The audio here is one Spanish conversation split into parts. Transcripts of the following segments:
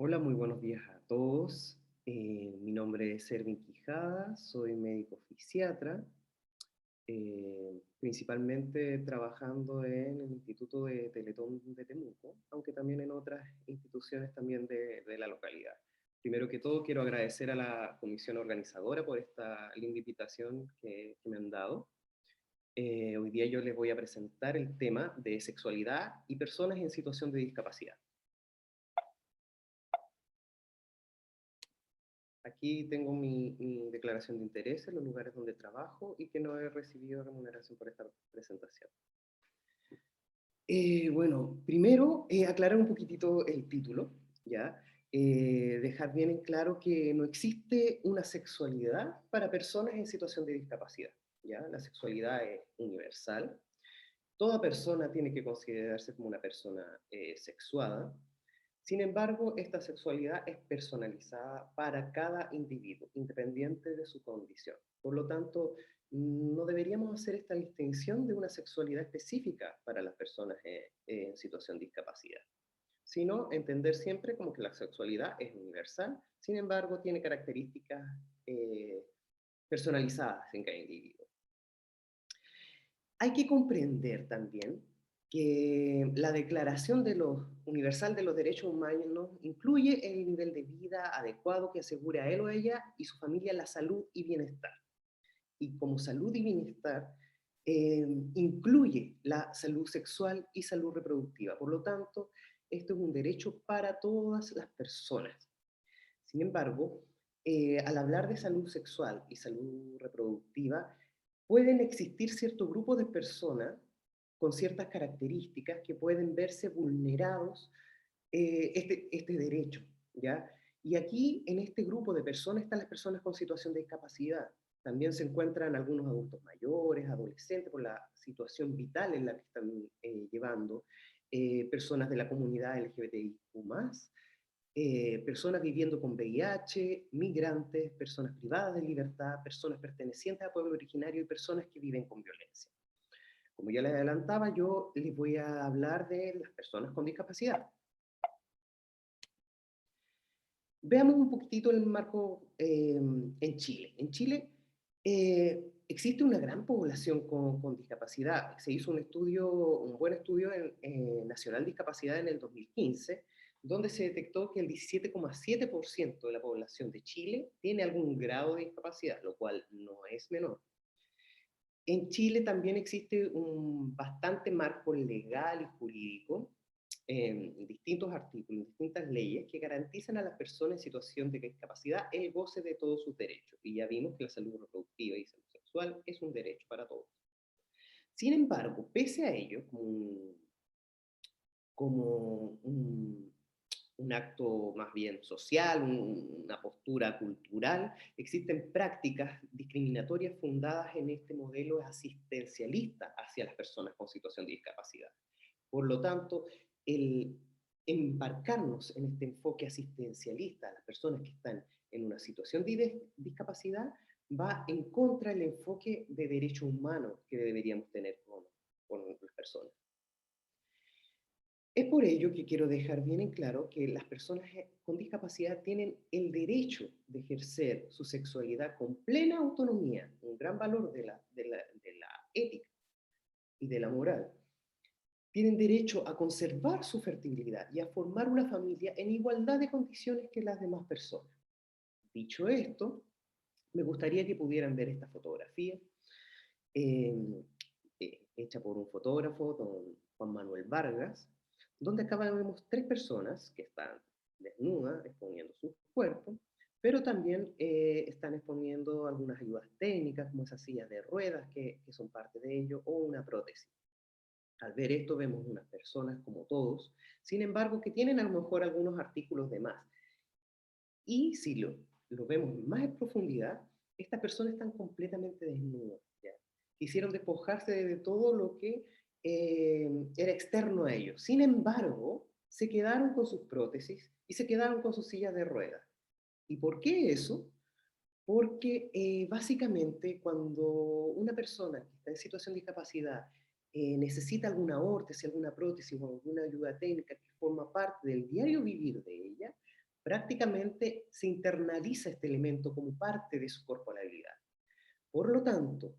Hola, muy buenos días a todos. Mi nombre es Ervin Quijada, soy médico fisiatra, principalmente trabajando en el Instituto de Teletón de Temuco, aunque también en otras instituciones también de la localidad. Primero que todo, quiero agradecer a la comisión organizadora por esta linda invitación que me han dado. Hoy día yo les voy a presentar el tema de sexualidad y personas en situación de discapacidad. Aquí tengo mi declaración de interés en los lugares donde trabajo y que no he recibido remuneración por esta presentación. Bueno, primero aclarar un poquitito el título, ¿ya? Dejar bien en claro que no existe una sexualidad para personas en situación de discapacidad, ¿ya? La sexualidad es universal. Toda persona tiene que considerarse como una persona sexuada. Sin embargo, esta sexualidad es personalizada para cada individuo, independiente de su condición. Por lo tanto, no deberíamos hacer esta distinción de una sexualidad específica para las personas en situación de discapacidad, sino entender siempre como que la sexualidad es universal, sin embargo, tiene características eh, personalizadas en cada individuo. Hay que comprender también que la Declaración Universal de los Derechos Humanos incluye el nivel de vida adecuado que asegure a él o ella y su familia la salud y bienestar. Y como salud y bienestar incluye la salud sexual y salud reproductiva. Por lo tanto, esto es un derecho para todas las personas. Sin embargo, al hablar de salud sexual y salud reproductiva, pueden existir cierto grupo de personas con ciertas características que pueden verse vulnerados este derecho, ¿ya? Y aquí, en este grupo de personas, están las personas con situación de discapacidad. También se encuentran algunos adultos mayores, adolescentes, por la situación vital en la que están llevando, personas de la comunidad LGBTIQ+, personas viviendo con VIH, migrantes, personas privadas de libertad, personas pertenecientes a pueblo originario y personas que viven con violencia. Como ya les adelantaba, yo les voy a hablar de las personas con discapacidad. Veamos un poquitito el marco en Chile. En Chile existe una gran población con discapacidad. Se hizo un estudio, un buen estudio en Nacional Discapacidad en el 2015, donde se detectó que el 17,7% de la población de Chile tiene algún grado de discapacidad, lo cual no es menor. En Chile también existe un bastante marco legal y jurídico en distintos artículos, en distintas leyes que garantizan a las personas en situación de discapacidad el goce de todos sus derechos. Y ya vimos que la salud reproductiva y salud sexual es un derecho para todos. Sin embargo, pese a ello, como un acto más bien social, una postura cultural, existen prácticas discriminatorias fundadas en este modelo asistencialista hacia las personas con situación de discapacidad. Por lo tanto, el embarcarnos en este enfoque asistencialista a las personas que están en una situación de discapacidad va en contra del enfoque de derecho humano que deberíamos tener con las personas. Es por ello que quiero dejar bien en claro que las personas con discapacidad tienen el derecho de ejercer su sexualidad con plena autonomía, un gran valor de la ética y de la moral. Tienen derecho a conservar su fertilidad y a formar una familia en igualdad de condiciones que las demás personas. Dicho esto, me gustaría que pudieran ver esta fotografía eh, hecha por un fotógrafo, don Juan Manuel Vargas, donde acá vemos tres personas que están desnudas, exponiendo sus cuerpos, pero también están exponiendo algunas ayudas técnicas, como esas sillas de ruedas que son parte de ello, o una prótesis. Al ver esto vemos unas personas como todos, sin embargo que tienen a lo mejor algunos artículos de más. Y si lo vemos más en profundidad, estas personas están completamente desnudas. ¿Ya? Quisieron despojarse de todo lo que era externo a ellos. Sin embargo, se quedaron con sus prótesis y se quedaron con sus sillas de ruedas. ¿Y por qué eso? Porque básicamente cuando una persona que está en situación de discapacidad necesita alguna órtesis, alguna prótesis o alguna ayuda técnica que forma parte del diario vivir de ella, prácticamente se internaliza este elemento como parte de su corporalidad. Por lo tanto,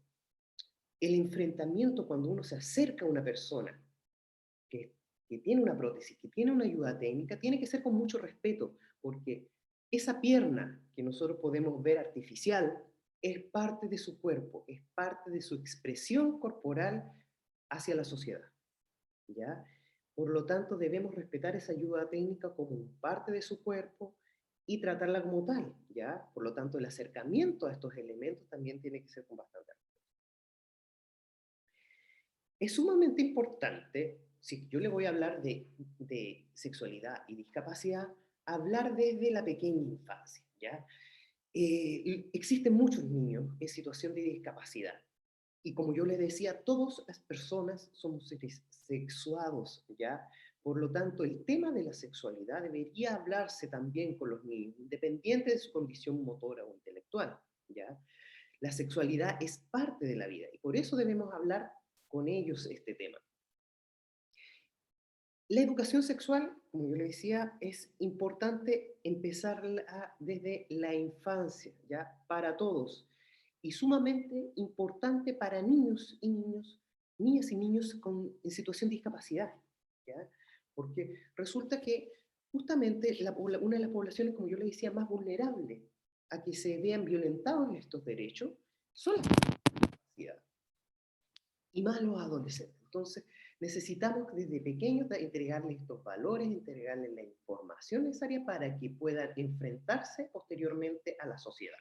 el enfrentamiento cuando uno se acerca a una persona que, que tiene una prótesis, que tiene una ayuda técnica, tiene que ser con mucho respeto, porque esa pierna que nosotros podemos ver artificial es parte de su cuerpo, es parte de su expresión corporal hacia la sociedad, ¿ya? Por lo tanto, debemos respetar esa ayuda técnica como parte de su cuerpo y tratarla como tal, ¿ya? Por lo tanto, el acercamiento a estos elementos también tiene que ser con bastante. Es sumamente importante, si yo le voy a hablar de sexualidad y discapacidad, hablar desde la pequeña infancia, ¿ya? Existen muchos niños en situación de discapacidad. Y como yo les decía, todas las personas somos seres sexuados, ¿ya? Por lo tanto, el tema de la sexualidad debería hablarse también con los niños, independiente de su condición motora o intelectual, ¿ya? La sexualidad es parte de la vida y por eso debemos hablar con ellos este tema. La educación sexual, como yo le decía, es importante empezar desde la infancia, ¿ya? Para todos. Y sumamente importante para niños y niñas y niños en situación de discapacidad, ¿ya? Porque resulta que justamente una de las poblaciones, como yo le decía, más vulnerables a que se vean violentados estos derechos son las discapacidades y más los adolescentes. Entonces, necesitamos desde pequeños entregarles estos valores, entregarles la información necesaria para que puedan enfrentarse posteriormente a la sociedad.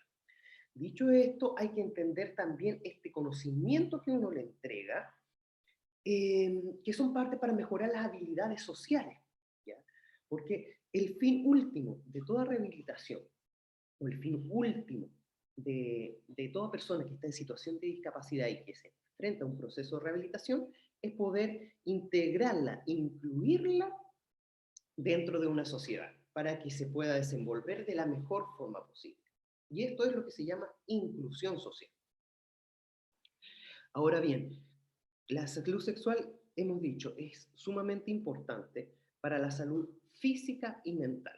Dicho esto, hay que entender también este conocimiento que uno le entrega, que son parte para mejorar las habilidades sociales, ¿ya? Porque el fin último de toda rehabilitación, o el fin último de toda persona que está en situación de discapacidad y que se enfrenta a un proceso de rehabilitación, es poder integrarla, incluirla dentro de una sociedad para que se pueda desenvolver de la mejor forma posible. Y esto es lo que se llama inclusión social. Ahora bien, la salud sexual, hemos dicho, es sumamente importante para la salud física y mental.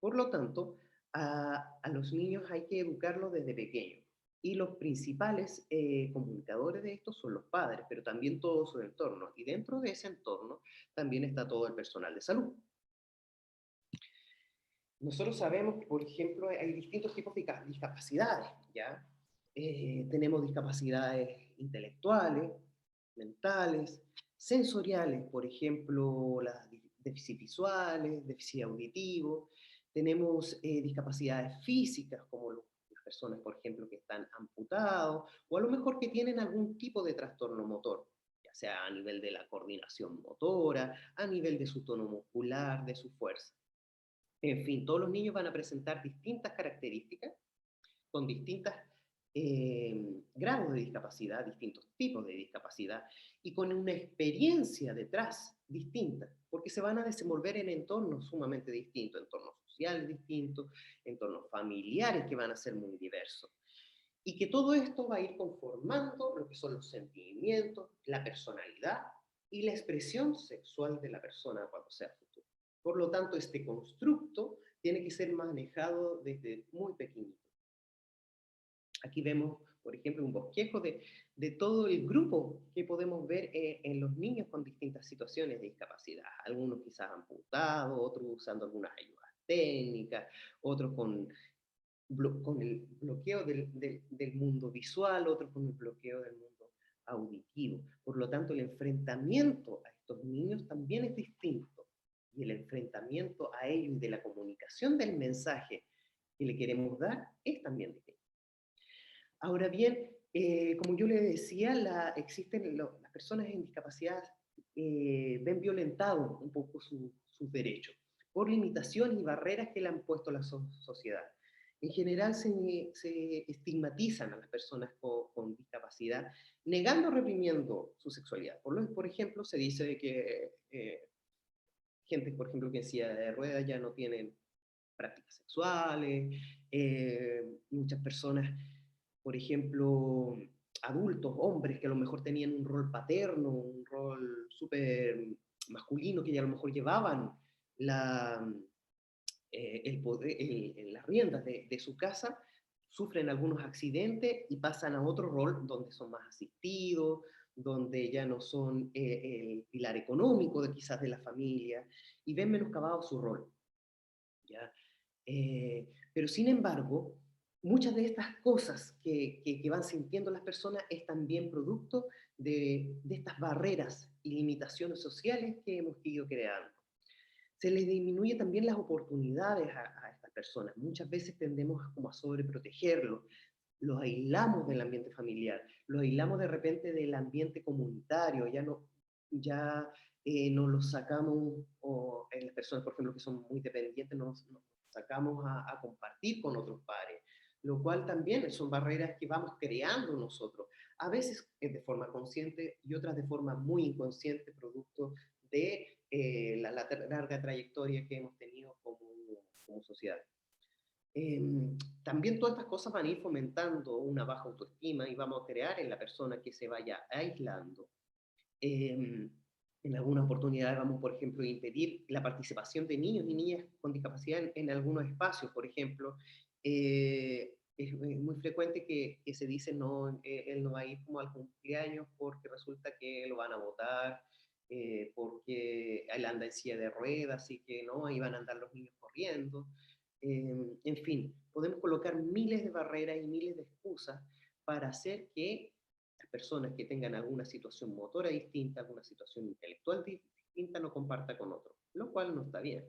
Por lo tanto, a los niños hay que educarlos desde pequeños. Y los principales comunicadores de esto son los padres, pero también todo su entorno. Y dentro de ese entorno también está todo el personal de salud. Nosotros sabemos que, por ejemplo, hay distintos tipos de discapacidades, ¿ya? Tenemos discapacidades intelectuales, mentales, sensoriales, por ejemplo, las déficits visuales, déficit auditivo. Tenemos discapacidades físicas, como las personas, por ejemplo, que están amputados, o a lo mejor que tienen algún tipo de trastorno motor, ya sea a nivel de la coordinación motora, a nivel de su tono muscular, de su fuerza. En fin, todos los niños van a presentar distintas características con distintos grados de discapacidad, distintos tipos de discapacidad y con una experiencia detrás distinta, porque se van a desenvolver en entornos sumamente distintos, entornos sociales distintos, entornos familiares que van a ser muy diversos. Y que todo esto va a ir conformando lo que son los sentimientos, la personalidad y la expresión sexual de la persona cuando sea futuro. Por lo tanto, este constructo tiene que ser manejado desde muy pequeñito. Aquí vemos, por ejemplo, un bosquejo de todo el grupo que podemos ver en los niños con distintas situaciones de discapacidad. Algunos quizás amputados, otros usando algunas ayudas técnicas, otros con el bloqueo del mundo visual, otros con el bloqueo del mundo auditivo. Por lo tanto, el enfrentamiento a estos niños también es distinto. Y el enfrentamiento a ellos y de la comunicación del mensaje que le queremos dar es también distinto. Ahora bien, como yo le decía, las personas en discapacidad ven violentados un poco sus derechos por limitaciones y barreras que le han puesto la sociedad. En general se estigmatizan a las personas con discapacidad, negando o reprimiendo su sexualidad. Por ejemplo, se dice de que gente, por ejemplo, que en silla de ruedas ya no tienen prácticas sexuales, muchas personas, por ejemplo, adultos, hombres que a lo mejor tenían un rol paterno, un rol súper masculino, que ya a lo mejor llevaban la, las riendas de su casa, sufren algunos accidentes y pasan a otro rol donde son más asistidos, donde ya no son el pilar económico de quizás de la familia y ven menoscabado su rol. ¿Ya? Pero sin embargo, muchas de estas cosas que van sintiendo las personas es también producto de estas barreras y limitaciones sociales que hemos ido creando. Se les disminuye también las oportunidades a estas personas. Muchas veces tendemos como a sobreprotegerlos, los aislamos del ambiente familiar, los aislamos de repente del ambiente comunitario, ya no los sacamos, o en las personas, por ejemplo, que son muy dependientes, nos sacamos a compartir con otros pares, lo cual también son barreras que vamos creando nosotros, a veces de forma consciente y otras de forma muy inconsciente, producto de la larga trayectoria que hemos tenido como sociedad. Eh, También todas estas cosas van a ir fomentando una baja autoestima y vamos a crear en la persona que se vaya aislando. En algunas oportunidades vamos, por ejemplo, a impedir la participación de niños y niñas con discapacidad en algunos espacios. Por ejemplo, es muy frecuente que se dice, no, él no va a ir como al cumpleaños porque resulta que lo van a votar, porque él anda en silla de ruedas, así que no, ahí van a andar los niños corriendo. En fin, podemos colocar miles de barreras y miles de excusas para hacer que las personas que tengan alguna situación motora distinta, alguna situación intelectual distinta, no comparta con otros, lo cual no está bien.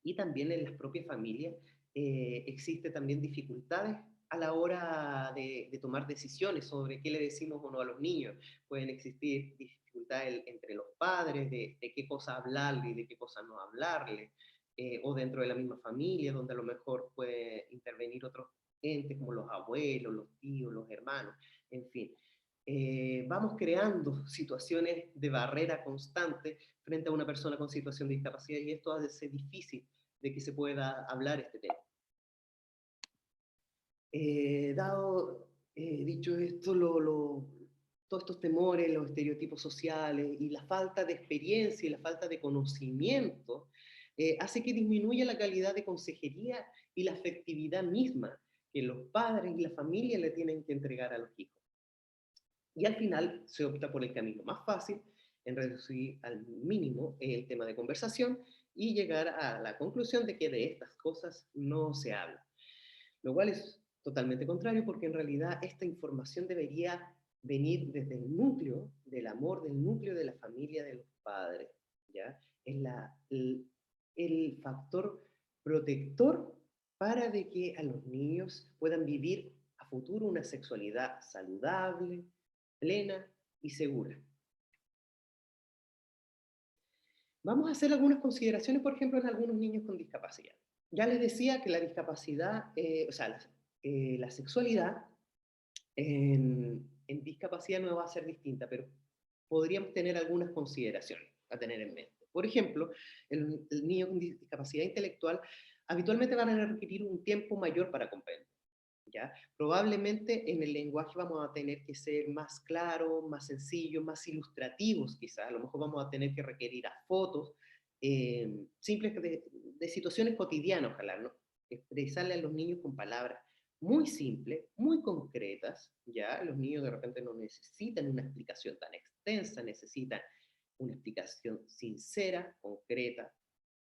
Y también en las propias familias existe también dificultades a la hora de tomar decisiones sobre qué le decimos o no a los niños. Pueden existir dificultades entre los padres de qué cosa hablarle y de qué cosa no hablarle, o dentro de la misma familia, donde a lo mejor puede intervenir otros entes como los abuelos, los tíos, los hermanos, en fin. Vamos creando situaciones de barrera constante frente a una persona con situación de discapacidad y esto hace difícil de que se pueda hablar este tema. Dicho esto, todos estos temores, los estereotipos sociales y la falta de experiencia y la falta de conocimiento hace que disminuya la calidad de consejería y la afectividad misma que los padres y la familia le tienen que entregar a los hijos. Y al final se opta por el camino más fácil, en reducir al mínimo el tema de conversación y llegar a la conclusión de que de estas cosas no se habla. Lo cual es totalmente contrario porque en realidad esta información debería venir desde el núcleo del amor, del núcleo de la familia, de los padres. ¿Ya? Es el factor protector para de que a los niños puedan vivir a futuro una sexualidad saludable, plena y segura. Vamos a hacer algunas consideraciones, por ejemplo, en algunos niños con discapacidad. Ya les decía que la discapacidad, la sexualidad en discapacidad no va a ser distinta, pero podríamos tener algunas consideraciones a tener en mente. Por ejemplo, el niño con discapacidad intelectual habitualmente van a requerir un tiempo mayor para comprender. ¿Ya? Probablemente en el lenguaje vamos a tener que ser más claros, más sencillos, más ilustrativos quizás. A lo mejor vamos a tener que requerir a fotos simples de situaciones cotidianas, ojalá, ¿no? Expresarle a los niños con palabras muy simples, muy concretas, ¿ya? Los niños de repente no necesitan una explicación tan extensa, necesitan una explicación sincera, concreta,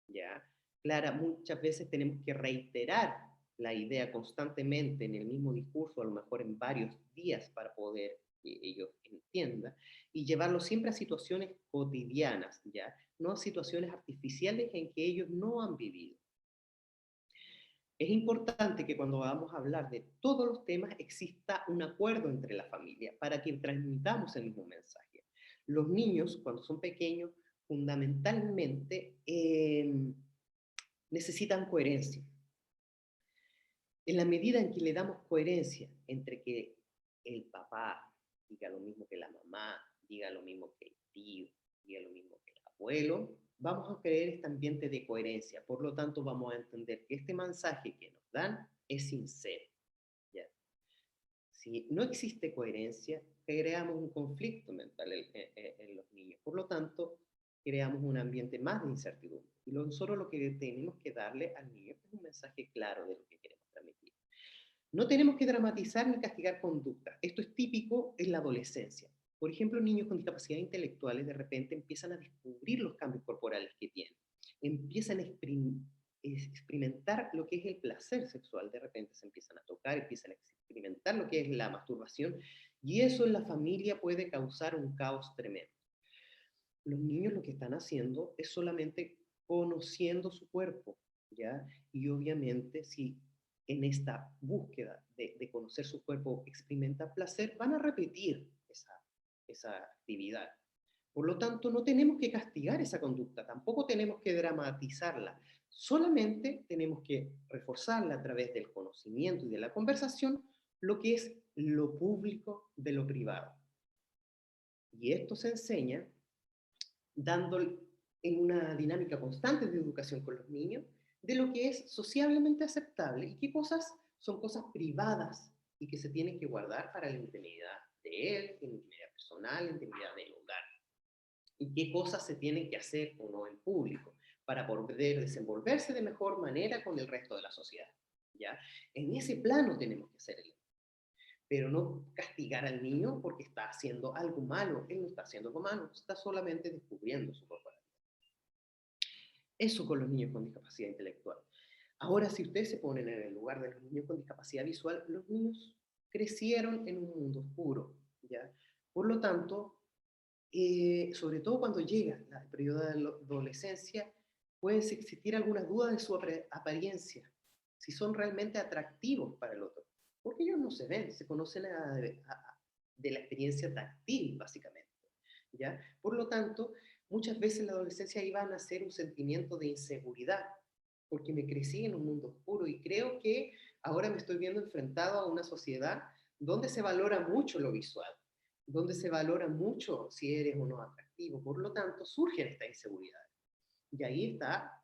¿ya? Clara, muchas veces tenemos que reiterar la idea constantemente en el mismo discurso, a lo mejor en varios días para poder que ellos entiendan, y llevarlo siempre a situaciones cotidianas, ¿ya? No a situaciones artificiales en que ellos no han vivido. Es importante que cuando vamos a hablar de todos los temas exista un acuerdo entre la familia para que transmitamos el mismo mensaje. Los niños, cuando son pequeños, fundamentalmente necesitan coherencia. En la medida en que le damos coherencia entre que el papá diga lo mismo que la mamá, diga lo mismo que el tío, diga lo mismo que el abuelo, vamos a crear este ambiente de coherencia. Por lo tanto, vamos a entender que este mensaje que nos dan es sincero. ¿Ya? Si no existe coherencia, creamos un conflicto mental en los niños. Por lo tanto, creamos un ambiente más de incertidumbre. Y nosotros lo que tenemos que darle al niño es un mensaje claro de lo que queremos transmitir. No tenemos que dramatizar ni castigar conductas. Esto es típico en la adolescencia. Por ejemplo, niños con discapacidad intelectuales de repente empiezan a descubrir los cambios corporales que tienen. Empiezan a experimentar lo que es el placer sexual. De repente se empiezan a tocar, empiezan a experimentar lo que es la masturbación. Y eso en la familia puede causar un caos tremendo. Los niños lo que están haciendo es solamente conociendo su cuerpo, ¿ya? Y obviamente si en esta búsqueda de conocer su cuerpo experimenta placer, van a repetir esa actividad. Por lo tanto, no tenemos que castigar esa conducta, tampoco tenemos que dramatizarla, solamente tenemos que reforzarla a través del conocimiento y de la conversación, lo que es lo público de lo privado. Y esto se enseña dando en una dinámica constante de educación con los niños de lo que es sociablemente aceptable y qué cosas son cosas privadas y que se tienen que guardar para la intimidad de él, la intimidad personal, la intimidad del hogar. Y qué cosas se tienen que hacer o no en público para poder desenvolverse de mejor manera con el resto de la sociedad. ¿Ya? En ese plano tenemos que hacer el, pero no castigar al niño porque está haciendo algo malo. Él no está haciendo algo malo, está solamente descubriendo su corporalidad. Eso con los niños con discapacidad intelectual. Ahora, si ustedes se ponen en el lugar de los niños con discapacidad visual, los niños crecieron en un mundo oscuro, ¿ya? Por lo tanto, sobre todo cuando llega el periodo de la adolescencia, pueden existir algunas dudas de su apariencia, si son realmente atractivos para el otro, porque ellos no se ven, se conocen de la experiencia táctil, básicamente, ¿ya? Por lo tanto, muchas veces en la adolescencia iba a nacer un sentimiento de inseguridad, porque me crecí en un mundo oscuro y creo que ahora me estoy viendo enfrentado a una sociedad donde se valora mucho lo visual, donde se valora mucho si eres o no atractivo. Por lo tanto, surgen estas inseguridades. Y ahí está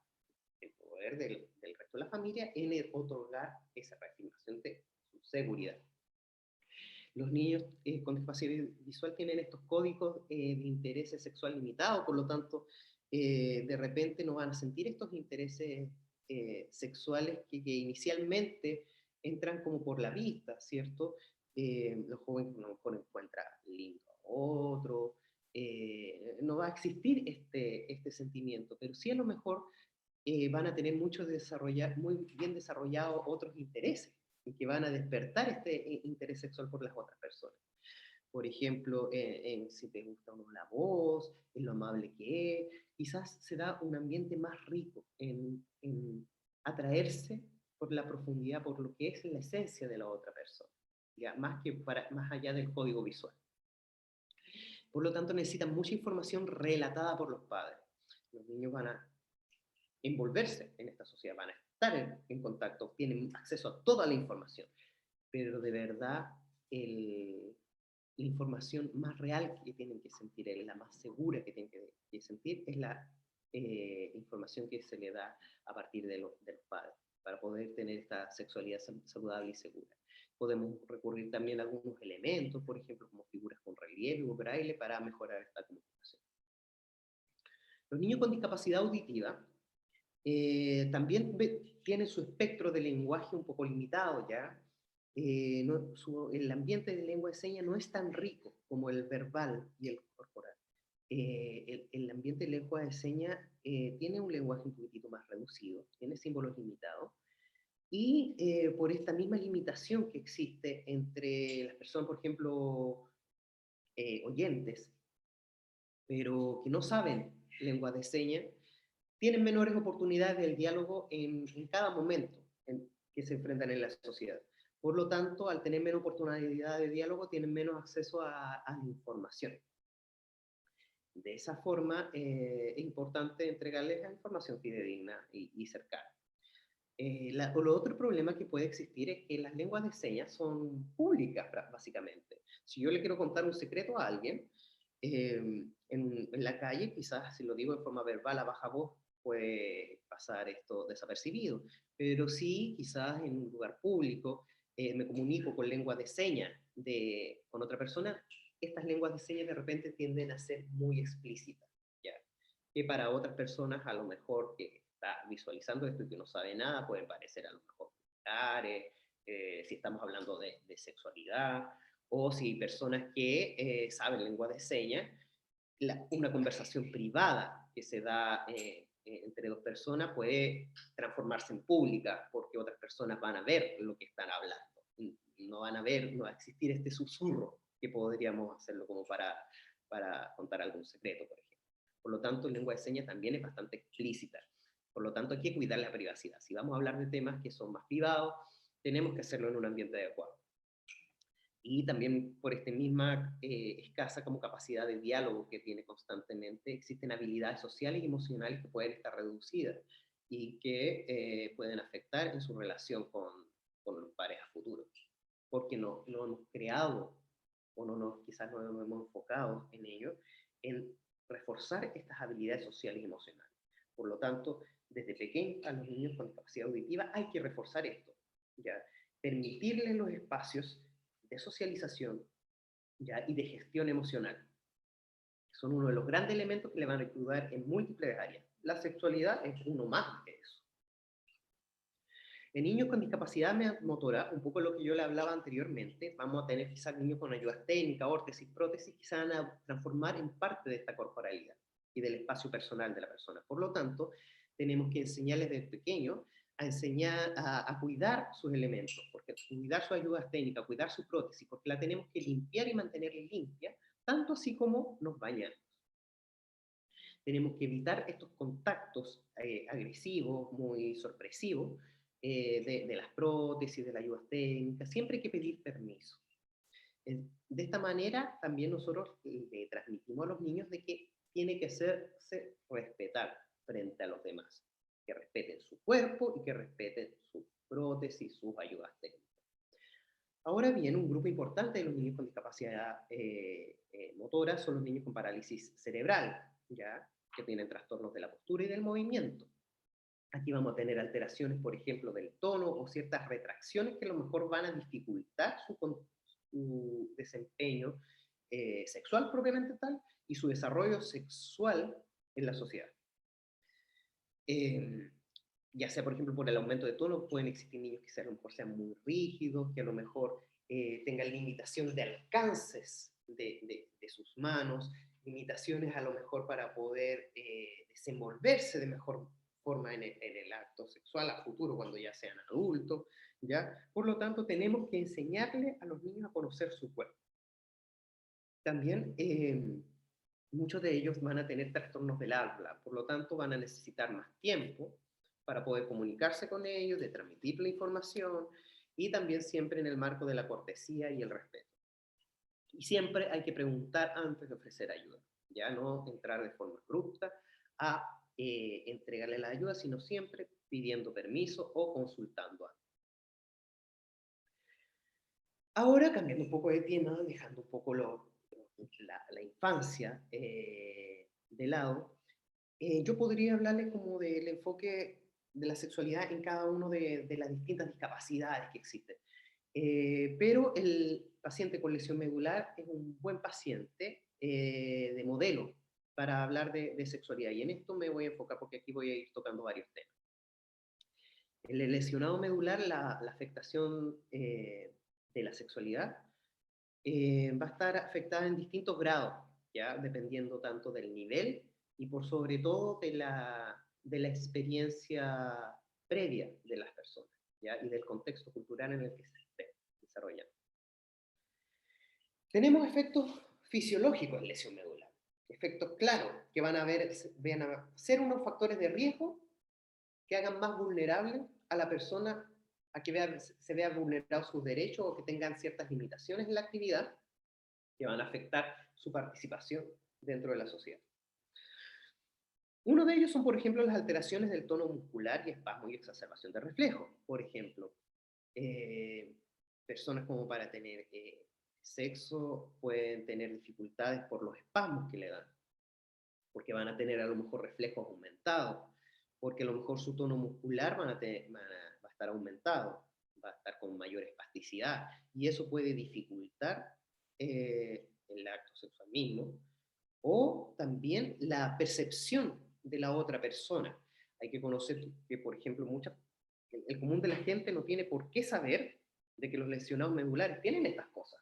el poder del resto de la familia en el otorgar esa reafirmación de su seguridad. Los niños con discapacidad visual tienen estos códigos de interés sexual limitado, por lo tanto, de repente no van a sentir estos intereses sexuales que inicialmente entran como por la vista, ¿cierto? Los jóvenes no encuentran lindo a otro, no va a existir este sentimiento, pero sí a lo mejor van a tener muy bien desarrollados otros intereses y que van a despertar este interés sexual por las otras personas. Por ejemplo, si te gusta o no la voz, en lo amable que es, quizás se da un ambiente más rico en atraerse por la profundidad, por lo que es la esencia de la otra persona, ya, más allá del código visual. Por lo tanto, necesitan mucha información relatada por los padres. Los niños van a envolverse en esta sociedad, van a estar en contacto, tienen acceso a toda la información, pero de verdad la información más real que tienen que sentir, la más segura que tienen que sentir, es la información que se le da a partir de los padres, para poder tener esta sexualidad saludable y segura. Podemos recurrir también a algunos elementos, por ejemplo, como figuras con relieve o braille, para mejorar esta comunicación. Los niños con discapacidad auditiva también tiene su espectro de lenguaje un poco limitado ya. El ambiente de lengua de señas no es tan rico como el verbal y el corporal. El ambiente de lengua de señas tiene un lenguaje un poquitito más reducido, tiene símbolos limitados, y por esta misma limitación que existe entre las personas, por ejemplo, oyentes, pero que no saben lengua de señas, tienen menores oportunidades del diálogo en cada momento que se enfrentan en la sociedad. Por lo tanto, al tener menos oportunidad de diálogo, tienen menos acceso a la información. De esa forma, es importante entregarles la información fidedigna y cercana. Lo otro problema que puede existir es que las lenguas de señas son públicas, básicamente. Si yo le quiero contar un secreto a alguien, en la calle, quizás si lo digo de forma verbal a baja voz, puede pasar esto desapercibido, pero sí, quizás en un lugar público, me comunico con lengua de señas con otra persona, estas lenguas de señas de repente tienden a ser muy explícitas, ¿ya? que para otras personas a lo mejor que está visualizando esto y que no sabe nada, pueden parecer a lo mejor vulgares, si estamos hablando de sexualidad, o si personas que saben lengua de señas, una conversación privada que se da entre dos personas puede transformarse en pública porque otras personas van a ver lo que están hablando. No van a ver, no va a existir este susurro que podríamos hacerlo como para contar algún secreto, por ejemplo. Por lo tanto, el lengua de señas también es bastante explícita. Por lo tanto, hay que cuidar la privacidad. Si vamos a hablar de temas que son más privados, tenemos que hacerlo en un ambiente adecuado. Y también por esta misma escasa como capacidad de diálogo que tiene constantemente, existen habilidades sociales y emocionales que pueden estar reducidas y que pueden afectar en su relación con parejas futuros, porque no hemos creado o quizás no nos hemos enfocado en ello, en reforzar estas habilidades sociales y emocionales. Por lo tanto, desde pequeños a los niños con discapacidad auditiva hay que reforzar esto, ¿ya? Permitirles los espacios de socialización, ¿ya? Y de gestión emocional. Son uno de los grandes elementos que le van a ayudar en múltiples áreas. La sexualidad es uno más de eso. En niños con discapacidad motora, un poco lo que yo le hablaba anteriormente, vamos a tener quizás niños con ayudas técnicas, órtesis, prótesis, que se van a transformar en parte de esta corporalidad y del espacio personal de la persona. Por lo tanto, tenemos que enseñarles desde pequeños a enseñar a cuidar sus elementos, porque cuidar sus ayudas técnicas, cuidar su prótesis, porque la tenemos que limpiar y mantener limpia, tanto así como nos bañamos. Tenemos que evitar estos contactos agresivos, muy sorpresivos, de las prótesis, de las ayudas técnicas. Siempre hay que pedir permiso. De esta manera también nosotros le transmitimos a los niños de que tiene que hacerse respetar frente a los demás, que respeten su cuerpo y que respeten sus prótesis, sus ayudas técnicas. Ahora bien, un grupo importante de los niños con discapacidad motora son los niños con parálisis cerebral, ¿ya? Que tienen trastornos de la postura y del movimiento. Aquí vamos a tener alteraciones, por ejemplo, del tono o ciertas retracciones que a lo mejor van a dificultar su desempeño sexual propiamente tal y su desarrollo sexual en la sociedad. Ya sea, por ejemplo, por el aumento de tono, pueden existir niños que a lo mejor sean muy rígidos, que a lo mejor tengan limitaciones de alcances de sus manos, limitaciones a lo mejor para poder desenvolverse de mejor forma en el acto sexual a futuro cuando ya sean adultos, ¿ya? Por lo tanto, tenemos que enseñarle a los niños a conocer su cuerpo. También muchos de ellos van a tener trastornos del habla, por lo tanto van a necesitar más tiempo para poder comunicarse con ellos, de transmitir la información y también siempre en el marco de la cortesía y el respeto. Y siempre hay que preguntar antes de ofrecer ayuda, ya no entrar de forma abrupta a entregarle la ayuda, sino siempre pidiendo permiso o consultando antes. Ahora, cambiando un poco de tema, dejando un poco la infancia de lado, yo podría hablarles como del enfoque de la sexualidad en cada una de las distintas discapacidades que existen. Pero el paciente con lesión medular es un buen paciente de modelo para hablar de sexualidad. Y en esto me voy a enfocar porque aquí voy a ir tocando varios temas. En el lesionado medular, la afectación de la sexualidad va a estar afectada en distintos grados, ¿ya? Dependiendo tanto del nivel y por sobre todo de la experiencia previa de las personas, ¿ya? Y del contexto cultural en el que se esté desarrollando. Tenemos efectos fisiológicos en lesión medular, efectos claros que van a ser unos factores de riesgo que hagan más vulnerable a la persona a que se vea vulnerados sus derechos o que tengan ciertas limitaciones en la actividad que van a afectar su participación dentro de la sociedad. Uno de ellos son, por ejemplo, las alteraciones del tono muscular y espasmo y exacerbación de reflejo. Por ejemplo, personas como para tener sexo pueden tener dificultades por los espasmos que le dan, porque van a tener a lo mejor reflejos aumentados, porque a lo mejor su tono muscular va a estar aumentado, va a estar con mayor espasticidad, y eso puede dificultar el acto sexual mismo, o también la percepción de la otra persona. Hay que conocer que, por ejemplo, el común de la gente no tiene por qué saber de que los lesionados medulares tienen estas cosas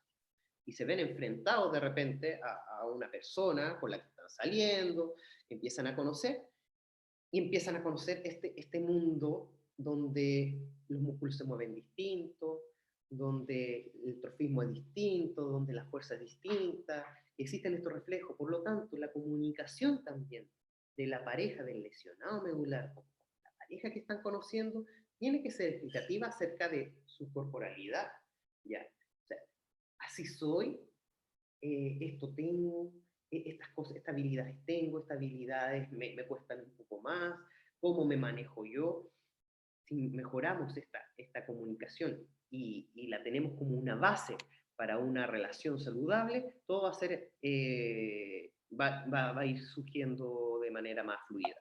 y se ven enfrentados de repente a una persona con la que están saliendo, empiezan a conocer y empiezan a conocer este mundo donde los músculos se mueven distintos, donde el trofismo es distinto, donde la fuerza es distinta, existen estos reflejos. Por lo tanto, la comunicación también de la pareja del lesionado medular con la pareja que están conociendo tiene que ser explicativa acerca de su corporalidad. ¿Ya? O sea, así soy, esto tengo, estas cosas, estas habilidades tengo, estas habilidades me cuestan un poco más, cómo me manejo yo. Si mejoramos esta comunicación y la tenemos como una base para una relación saludable, todo va a ser, va a ir surgiendo de manera más fluida.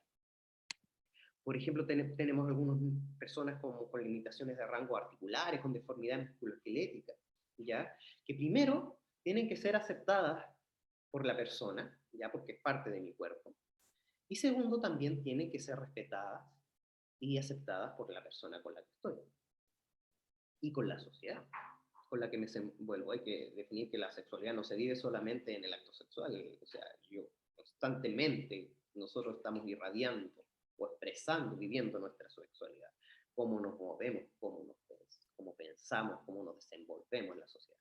Por ejemplo, tenemos algunas personas con limitaciones de rango articulares, con deformidad musculoesquelética, ¿ya? Que primero tienen que ser aceptadas por la persona, ya porque es parte de mi cuerpo. Y segundo, también tienen que ser respetadas y aceptadas por la persona con la que estoy y con la sociedad con la que me desenvuelvo. Hay que definir que la sexualidad no se vive solamente en el acto sexual, o sea, yo constantemente nosotros estamos irradiando o expresando, viviendo nuestra sexualidad, cómo nos movemos, cómo pensamos, cómo nos desenvolvemos en la sociedad.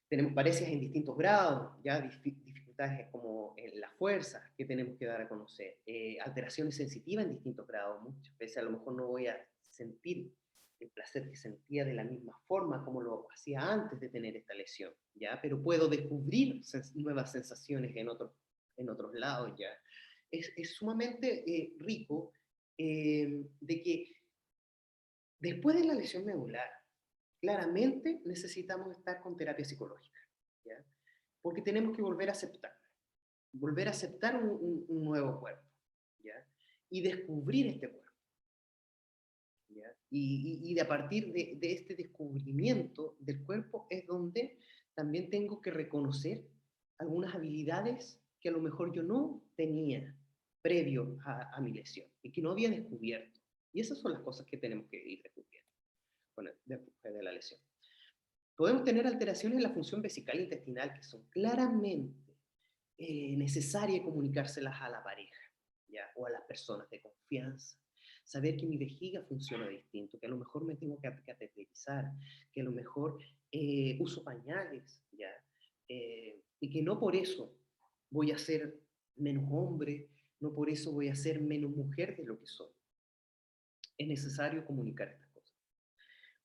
Tenemos parejas en distintos grados, ya dificultades como en la fuerza que tenemos que dar a conocer, alteraciones sensitivas en distintos grados. Muchas veces a lo mejor no voy a sentir el placer que sentía de la misma forma como lo hacía antes de tener esta lesión, ¿ya? Pero puedo descubrir nuevas sensaciones en otros lados, ¿ya? Es sumamente rico de que después de la lesión medular, claramente necesitamos estar con terapia psicológica, ¿ya? Porque tenemos que volver a aceptar un nuevo cuerpo, ¿ya? Y descubrir este cuerpo. ¿Ya? Y a partir de este descubrimiento del cuerpo es donde también tengo que reconocer algunas habilidades que a lo mejor yo no tenía previo a mi lesión y que no había descubierto. Y esas son las cosas que tenemos que ir descubriendo después de la lesión. Podemos tener alteraciones en la función vesical e intestinal que son claramente necesarias comunicárselas a la pareja, ¿ya? O a las personas de confianza. Saber que mi vejiga funciona distinto, que a lo mejor me tengo que cateterizar, que a lo mejor uso pañales, ¿ya? Y que no por eso voy a ser menos hombre, no por eso voy a ser menos mujer de lo que soy. Es necesario comunicar estas cosas.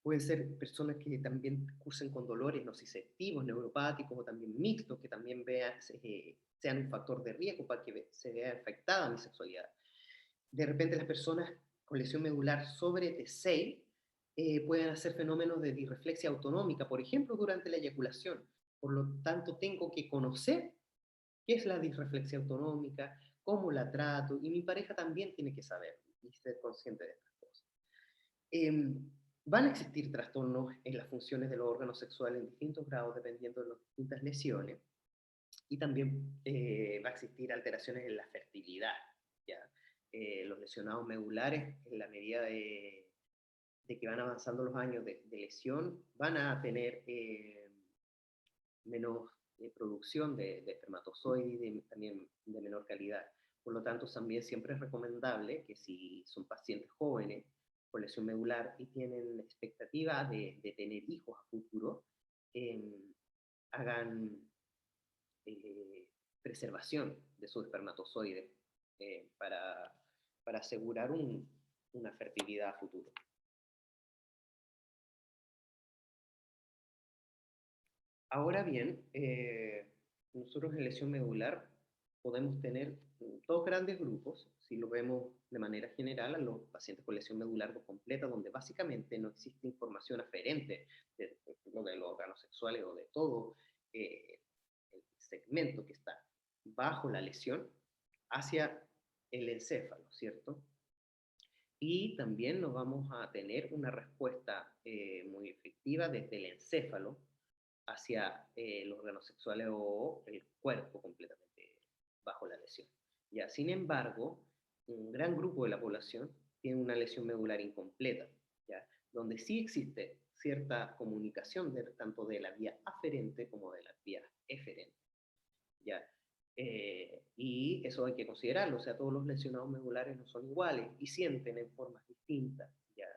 Pueden ser personas que también cursen con dolores nociceptivos, neuropáticos o también mixtos, que también sean un factor de riesgo para que se vea afectada mi sexualidad. De repente las personas con lesión medular sobre T6 pueden hacer fenómenos de disreflexia autonómica, por ejemplo, durante la eyaculación. Por lo tanto, tengo que conocer qué es la disreflexia autonómica, cómo la trato, y mi pareja también tiene que saber y ser consciente de estas cosas. Van a existir trastornos en las funciones de los órganos sexuales en distintos grados dependiendo de las distintas lesiones, y también va a existir alteraciones en la fertilidad, ¿ya? Los lesionados medulares, en la medida de que van avanzando los años de lesión, van a tener menos producción de espermatozoides y también de menor calidad. Por lo tanto, también siempre es recomendable que si son pacientes jóvenes con lesión medular y tienen expectativa de tener hijos a futuro, hagan preservación de sus espermatozoides para asegurar una fertilidad a futuro. Ahora bien, nosotros en lesión medular podemos tener dos grandes grupos, si lo vemos de manera general, a los pacientes con lesión medular completa, donde básicamente no existe información aferente de los órganos sexuales o de todo el segmento que está bajo la lesión hacia el encéfalo, ¿cierto? Y también nos vamos a tener una respuesta muy efectiva desde el encéfalo hacia los órganos sexuales o el cuerpo completamente bajo la lesión. ¿ya? Sin embargo, un gran grupo de la población tiene una lesión medular incompleta, ¿ya? Donde sí existe cierta comunicación tanto de la vía aferente como de la vía eferente, ¿ya? Y eso hay que considerarlo, o sea, todos los lesionados medulares no son iguales y sienten en formas distintas, ¿ya?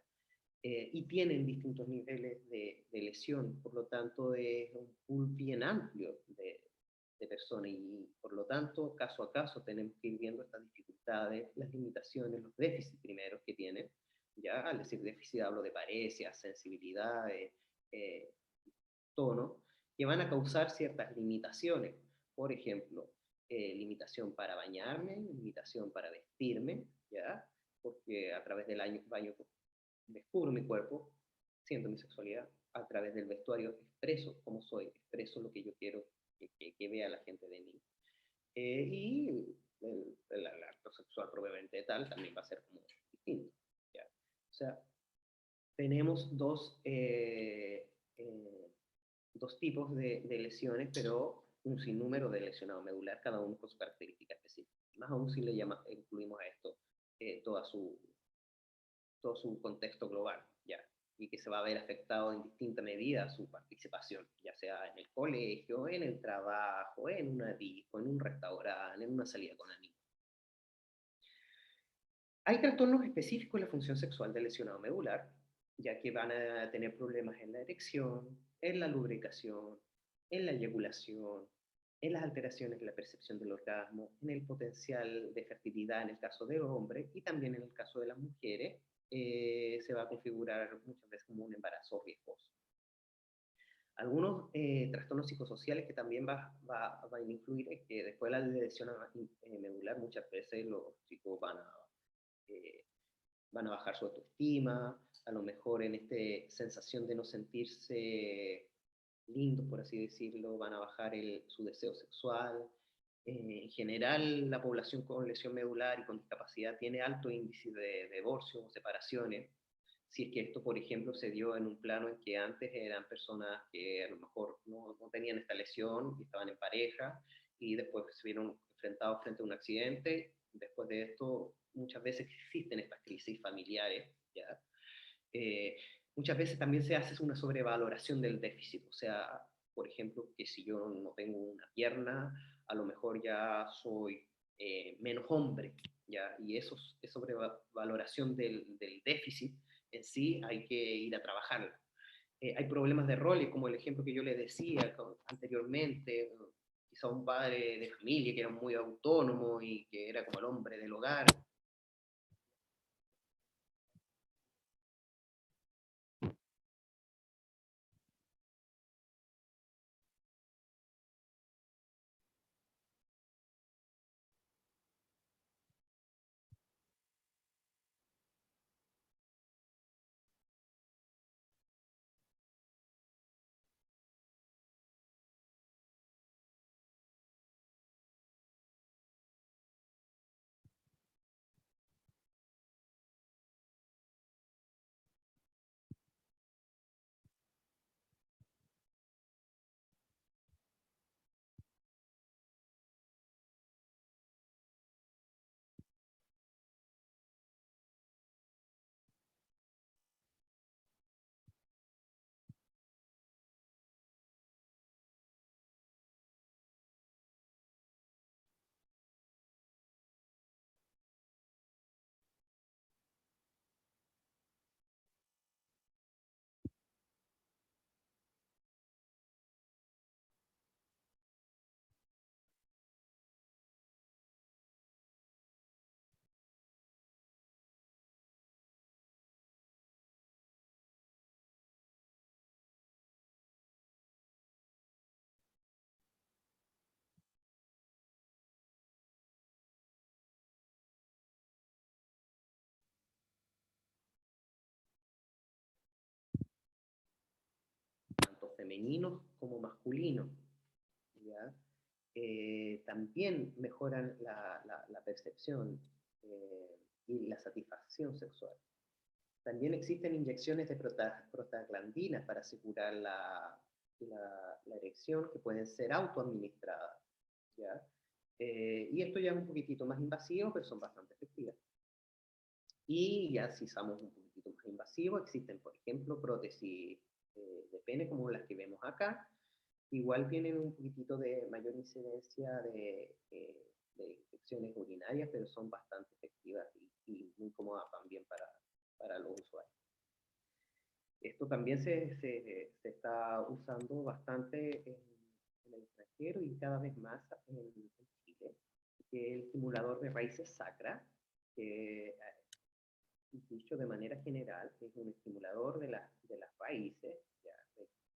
Y tienen distintos niveles de lesión, por lo tanto es un pool bien amplio de personas y por lo tanto caso a caso tenemos que ir viendo estas dificultades, las limitaciones, los déficits primeros que tienen, ya al decir déficit hablo de paresia, sensibilidad, eh, tono, que van a causar ciertas limitaciones, por ejemplo, limitación para bañarme, limitación para vestirme, ¿ya? Porque a través del baño descubro mi cuerpo, siento mi sexualidad, a través del vestuario expreso cómo soy, expreso lo que yo quiero que vea la gente de mí. Y el acto sexual probablemente tal también va a ser como distinto. ¿Ya? O sea, tenemos dos tipos de lesiones, pero un sinnúmero de lesionado medular, cada uno con su característica específica. Más aún si incluimos a esto toda todo su contexto global, ¿ya? Y que se va a ver afectado en distinta medida su participación, ya sea en el colegio, en el trabajo, en una disco, en un restaurante, en una salida con amigos. Hay trastornos específicos en la función sexual del lesionado medular, ya que van a tener problemas en la erección, en la lubricación, en la eyaculación, en las alteraciones en la percepción del orgasmo, en el potencial de fertilidad en el caso del hombre y también en el caso de las mujeres, se va a configurar muchas veces como un embarazo riesgoso. Algunos trastornos psicosociales que también van a influir es que después de la lesión medular muchas veces los chicos eh, van a bajar su autoestima, a lo mejor en esta sensación de no sentirse lindos, por así decirlo, van a bajar su deseo sexual. En general, la población con lesión medular y con discapacidad tiene alto índice de divorcios o separaciones. Si es que esto, por ejemplo, se dio en un plano en que antes eran personas que a lo mejor no tenían esta lesión y estaban en pareja y después se vieron enfrentados frente a un accidente. Después de esto, muchas veces existen estas crisis familiares, ¿ya? Muchas veces también se hace una sobrevaloración del déficit, o sea, por ejemplo, que si yo no tengo una pierna, a lo mejor ya soy menos hombre, ¿ya? Y esa sobrevaloración del déficit en sí hay que ir a trabajarla. Hay problemas de roles, como el ejemplo que yo le decía anteriormente, quizá un padre de familia que era muy autónomo y que era como el hombre del hogar, tanto femeninos como masculinos, ¿ya? También mejoran la percepción y la satisfacción sexual. También existen inyecciones de prostaglandinas para asegurar la erección que pueden ser autoadministradas, ¿ya? Y esto ya es un poquitito más invasivo, pero son bastante efectivas. Y ya si somos un poquitito más invasivos, existen, por ejemplo, prótesis de pene como las que vemos acá. Igual tienen un poquitito de mayor incidencia de infecciones urinarias, pero son bastante efectivas y muy cómodas también para los usuarios. Esto también se está usando bastante en el extranjero y cada vez más en Chile, que es el simulador de raíces sacra, que dicho de manera general es un estimulador de las raíces ya,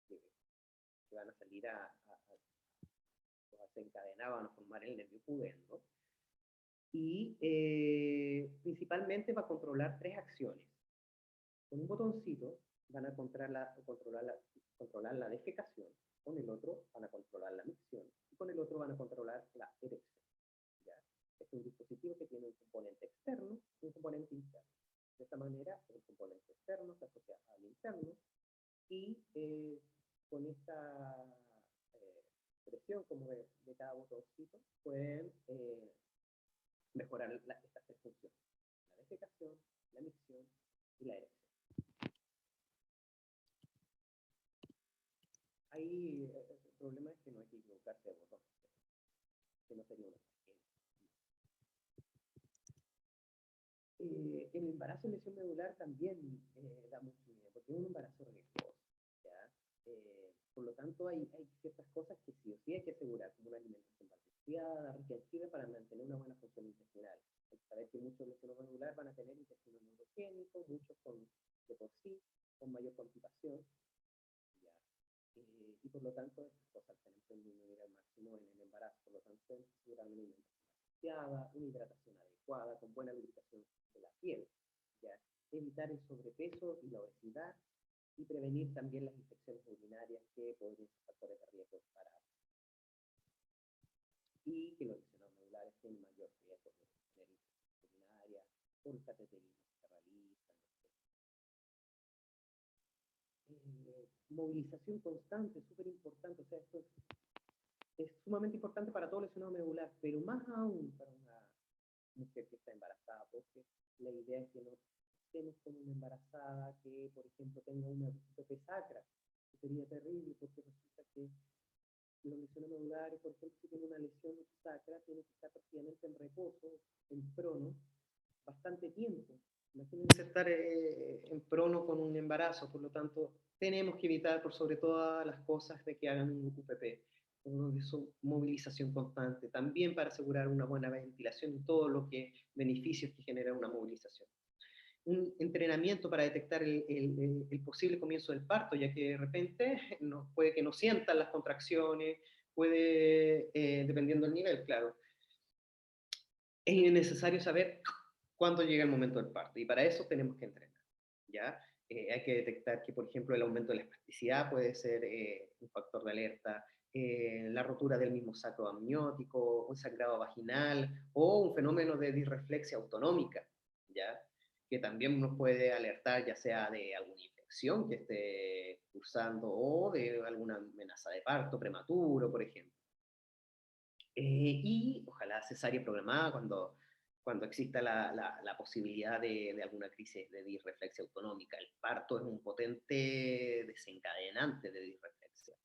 que van a salir a desencadenar, van a formar el nervio pudendo, y principalmente va a controlar tres acciones. Con un botoncito van a controlar la defecación, con el otro van a controlar la micción y con el otro van a controlar la erección. ¿Ya? Es un dispositivo que tiene un componente externo y un componente interno. De esta manera, el componente externo se asocia al interno y con esta presión como de cada botoncito pueden mejorar estas tres funciones: la defecación, la micción y la erección. Ahí el problema es que no hay que equivocarse de botón, que no sería una el embarazo en lesión medular también da mucho miedo, porque es un embarazo riesgoso, ¿ya? Por lo tanto, hay ciertas cosas que sí o sí hay que asegurar, como una alimentación balanceada, rica en fibra, para mantener una buena función intestinal. Hay que saber que muchos lesiones medulares van a tener intestino neurogénico, muchos de por sí, con mayor constipación, ¿ya? Y por lo tanto, estas cosas tenemos que disminuir al máximo en el embarazo. Por lo tanto, asegurar una alimentación balanceada, una hidratación adecuada, con buena lubricación de la piel, ¿ya? Evitar el sobrepeso y la obesidad y prevenir también las infecciones urinarias que podrían ser factores de riesgo para y que los lesionados medulares tienen mayor riesgo de tener infecciones urinarias por el cateterismo que se realizan. Movilización constante, súper importante, o sea, esto es sumamente importante para todo lesionado medular, pero más aún para una mujer que está embarazada, porque la idea es que no estemos con una embarazada que, por ejemplo, tenga una UTP sacra, que sería terrible, porque resulta que los lesiones medulares, por ejemplo, si tiene una lesión sacra, tiene que estar prácticamente en reposo, en prono, bastante tiempo. Imagínense estar en prono con un embarazo, por lo tanto, tenemos que evitar por sobre todas las cosas de que hagan un UPP, de su movilización constante, también para asegurar una buena ventilación y todos los beneficios que genera una movilización. Un entrenamiento para detectar el posible comienzo del parto, ya que de repente puede que no sientan las contracciones, puede, dependiendo del nivel, claro. Es necesario saber cuándo llega el momento del parto, y para eso tenemos que entrenar, ¿ya? Hay que detectar que, por ejemplo, el aumento de la espasticidad puede ser un factor de alerta, la rotura del mismo sacro amniótico, un sangrado vaginal o un fenómeno de disreflexia autonómica, ¿ya? Que también nos puede alertar ya sea de alguna infección que esté cursando o de alguna amenaza de parto prematuro, por ejemplo. Y ojalá cesárea programada cuando exista la posibilidad de alguna crisis de disreflexia autonómica. El parto es un potente desencadenante de disreflexia.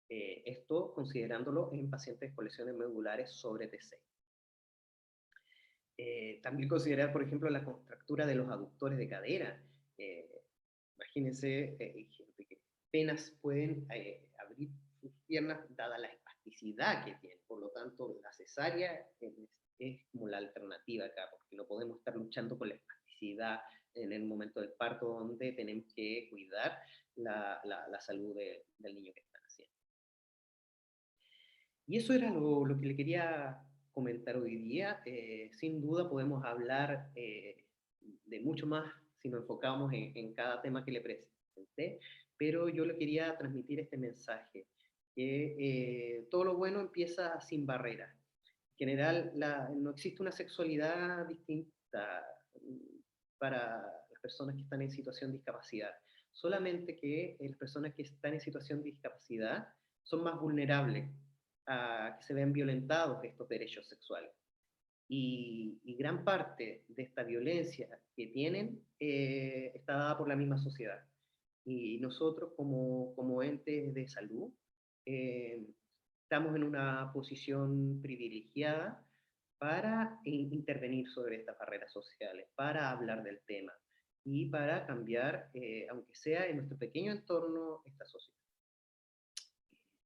Esto considerándolo en pacientes con lesiones medulares sobre T6. También considerar, por ejemplo, la contractura de los aductores de cadera. Imagínense gente que apenas pueden abrir sus piernas dada la espasticidad que tienen. Por lo tanto, la cesárea es como la alternativa acá, porque no podemos estar luchando con la espasticidad en el momento del parto, donde tenemos que cuidar la salud del niño que está naciendo. Y eso era lo que le quería comentar hoy día. Sin duda podemos hablar de mucho más si nos enfocamos en cada tema que le presenté, pero yo le quería transmitir este mensaje, que todo lo bueno empieza sin barreras. En general, no existe una sexualidad distinta para las personas que están en situación de discapacidad, solamente que las personas que están en situación de discapacidad son más vulnerables a que se vean violentados estos derechos sexuales. Y gran parte de esta violencia que tienen está dada por la misma sociedad. Y nosotros como entes de salud eh, estamos en una posición privilegiada para intervenir sobre estas barreras sociales, para hablar del tema y para cambiar, aunque sea en nuestro pequeño entorno, esta sociedad.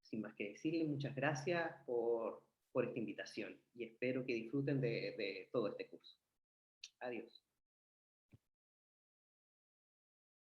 Sin más que decirle, muchas gracias por esta invitación y espero que disfruten de todo este curso. Adiós.